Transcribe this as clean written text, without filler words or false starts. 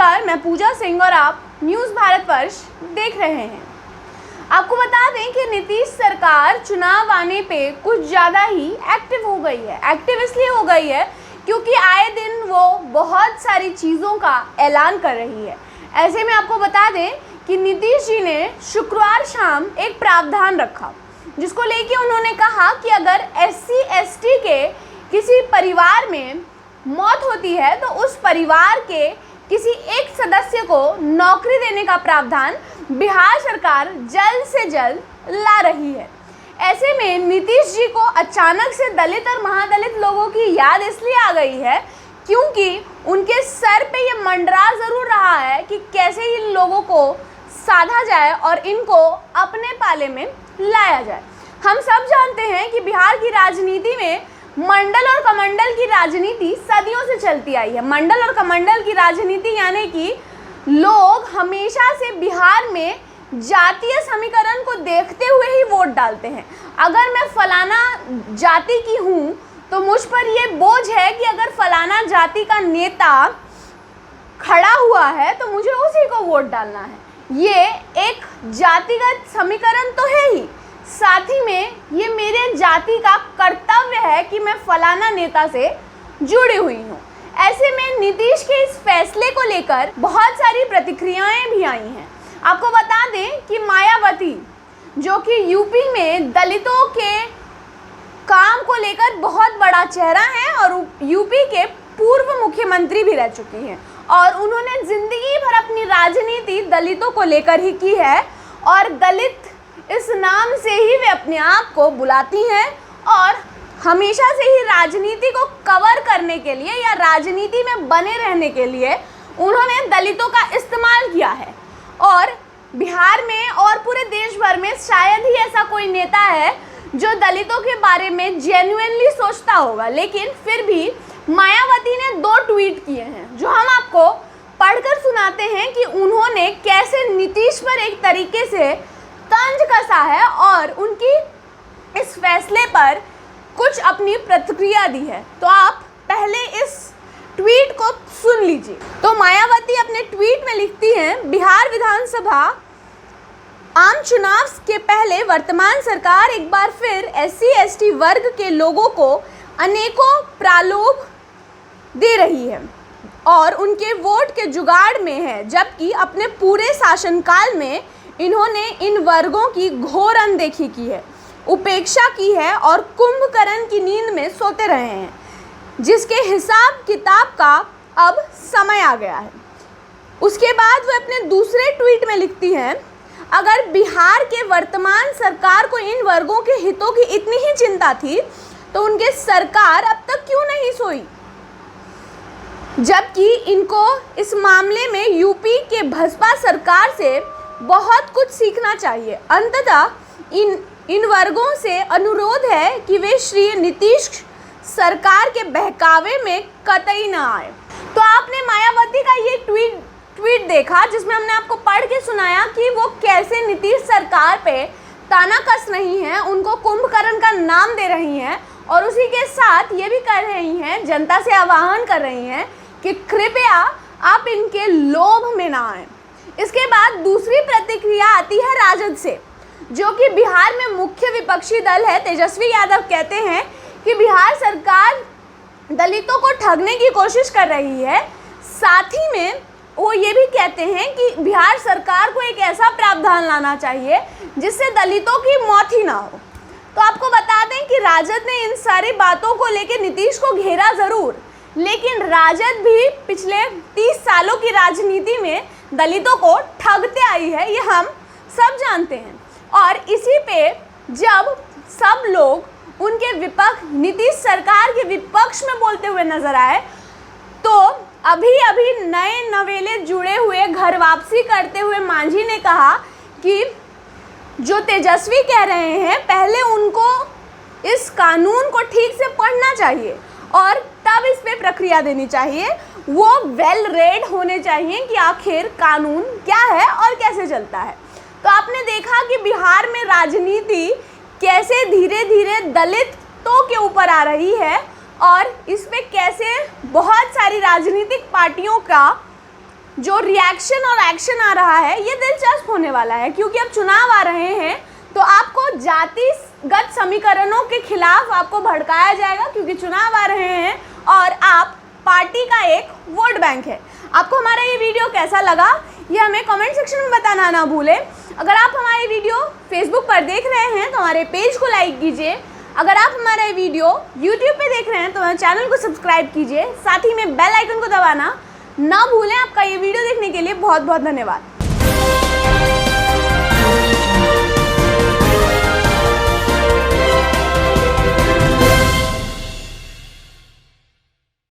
नमस्कार, मैं पूजा सिंह और आप न्यूज़ भारतवर्ष देख रहे हैं। आपको बता दें कि नीतीश सरकार चुनाव आने पे कुछ ज़्यादा ही एक्टिव हो गई है। एक्टिव इसलिए हो गई है क्योंकि आए दिन वो बहुत सारी चीज़ों का ऐलान कर रही है। ऐसे में आपको बता दें कि नीतीश जी ने शुक्रवार शाम एक प्रावधान रखा, जिसको लेके उन्होंने कहा कि अगर SC/ST के किसी परिवार में मौत होती है तो उस परिवार के किसी एक सदस्य को नौकरी देने का प्रावधान बिहार सरकार जल्द से जल्द ला रही है। ऐसे में नीतीश जी को अचानक से दलित और महादलित लोगों की याद इसलिए आ गई है क्योंकि उनके सर पे ये मंडरा ज़रूर रहा है कि कैसे इन लोगों को साधा जाए और इनको अपने पाले में लाया जाए। हम सब जानते हैं कि बिहार की राजनीति में मंडल और कमंडल की राजनीति सदियों से चलती आई है। मंडल और कमंडल की राजनीति यानी कि लोग हमेशा से बिहार में जातीय समीकरण को देखते हुए ही वोट डालते हैं। अगर मैं फलाना जाति की हूँ तो मुझ पर ये बोझ है कि अगर फलाना जाति का नेता खड़ा हुआ है तो मुझे उसी को वोट डालना है। ये एक जातिगत समीकरण तो है ही, साथ ही में ये मेरे जाति का कर्तव्य है कि मैं फलाना नेता से जुड़ी हुई हूँ। ऐसे में नीतीश के इस फैसले को लेकर बहुत सारी प्रतिक्रियाएं भी आई हैं। आपको बता दें कि मायावती, जो कि यूपी में दलितों के काम को लेकर बहुत बड़ा चेहरा है और यूपी के पूर्व मुख्यमंत्री भी रह चुकी हैं और उन्होंने जिंदगी भर अपनी राजनीति दलितों को लेकर ही की है और दलित इस नाम से ही वे अपने आप को बुलाती हैं और हमेशा से ही राजनीति को कवर करने के लिए या राजनीति में बने रहने के लिए उन्होंने दलितों का इस्तेमाल किया है। और बिहार में और पूरे देश भर में शायद ही ऐसा कोई नेता है जो दलितों के बारे में जेन्युइनली सोचता होगा, लेकिन फिर भी मायावती ने 2 ट्वीट किए हैं जो हम आपको पढ़कर सुनाते हैं कि उन्होंने कैसे नीतीश पर एक तरीके से तंज कसा है और उनकी इस फैसले पर कुछ अपनी प्रतिक्रिया दी है। तो आप पहले इस ट्वीट को सुन लीजिए। तो मायावती अपने ट्वीट में लिखती हैं, बिहार विधानसभा आम चुनाव के पहले वर्तमान सरकार एक बार फिर SC/ST वर्ग के लोगों को अनेकों प्रलोभ दे रही है और उनके वोट के जुगाड़ में है, जबकि अपने पूरे शासनकाल में इन्होंने इन वर्गों की घोर अनदेखी की है, उपेक्षा की है और कुंभकर्ण की नींद में सोते रहे हैं, जिसके हिसाब किताब का अब समय आ गया है। उसके बाद वे अपने दूसरे ट्वीट में लिखती हैं, अगर बिहार के वर्तमान सरकार को इन वर्गों के हितों की इतनी ही चिंता थी तो उनके सरकार अब तक क्यों नहीं सोई, जबकि इनको इस मामले में यूपी के भाजपा सरकार से बहुत कुछ सीखना चाहिए। अंततः इन वर्गों से अनुरोध है कि वे श्री नीतीश सरकार के बहकावे में कतई न आए। तो आपने मायावती का ये ट्वीट देखा जिसमें हमने आपको पढ़ के सुनाया कि वो कैसे नीतीश सरकार पे ताना कस रही हैं, उनको कुंभकर्ण का नाम दे रही हैं और उसी के साथ ये भी कर रही हैं, जनता से आह्वान कर रही हैं कि कृपया आप इनके लोभ में ना आएं। इसके बाद दूसरी प्रतिक्रिया आती है राजद से, जो कि बिहार में मुख्य विपक्षी दल है। तेजस्वी यादव कहते हैं कि बिहार सरकार दलितों को ठगने की कोशिश कर रही है। साथ ही में वो ये भी कहते हैं कि बिहार सरकार को एक ऐसा प्रावधान लाना चाहिए जिससे दलितों की मौत ही ना हो। तो आपको बता दें कि राजद ने इन सारी बातों को लेकर नीतीश को घेरा ज़रूर, लेकिन राजद भी पिछले 30 सालों की राजनीति में दलितों को ठगते आई है, ये हम सब जानते हैं। और इसी पे जब सब लोग उनके विपक्ष नीतीश सरकार के विपक्ष में बोलते हुए नजर आए तो अभी नए नवेले जुड़े हुए घर वापसी करते हुए मांझी ने कहा कि जो तेजस्वी कह रहे हैं पहले उनको इस कानून को ठीक से पढ़ना चाहिए और तब इस पे प्रक्रिया देनी चाहिए। वो वेल रेड होने चाहिए कि आखिर कानून क्या है और कैसे चलता है। तो आपने देखा कि बिहार में राजनीति कैसे धीरे धीरे दलितों के ऊपर आ रही है और इस पे कैसे बहुत सारी राजनीतिक पार्टियों का जो रिएक्शन और एक्शन आ रहा है ये दिलचस्प होने वाला है, क्योंकि अब चुनाव आ रहे हैं तो आपको जातिगत समीकरणों के खिलाफ आपको भड़काया जाएगा, क्योंकि चुनाव आ रहे हैं और आप पार्टी का एक वोट बैंक है। आपको हमारा ये वीडियो कैसा लगा ये हमें कमेंट सेक्शन में बताना ना भूलें। अगर आप हमारी वीडियो फेसबुक पर देख रहे हैं तो हमारे पेज को लाइक कीजिए। अगर आप हमारा वीडियो यूट्यूब पे देख रहे हैं तो हमारे चैनल को सब्सक्राइब कीजिए। साथ ही में बेल आइकन को दबाना ना भूलें। आपका ये वीडियो देखने के लिए बहुत बहुत धन्यवाद।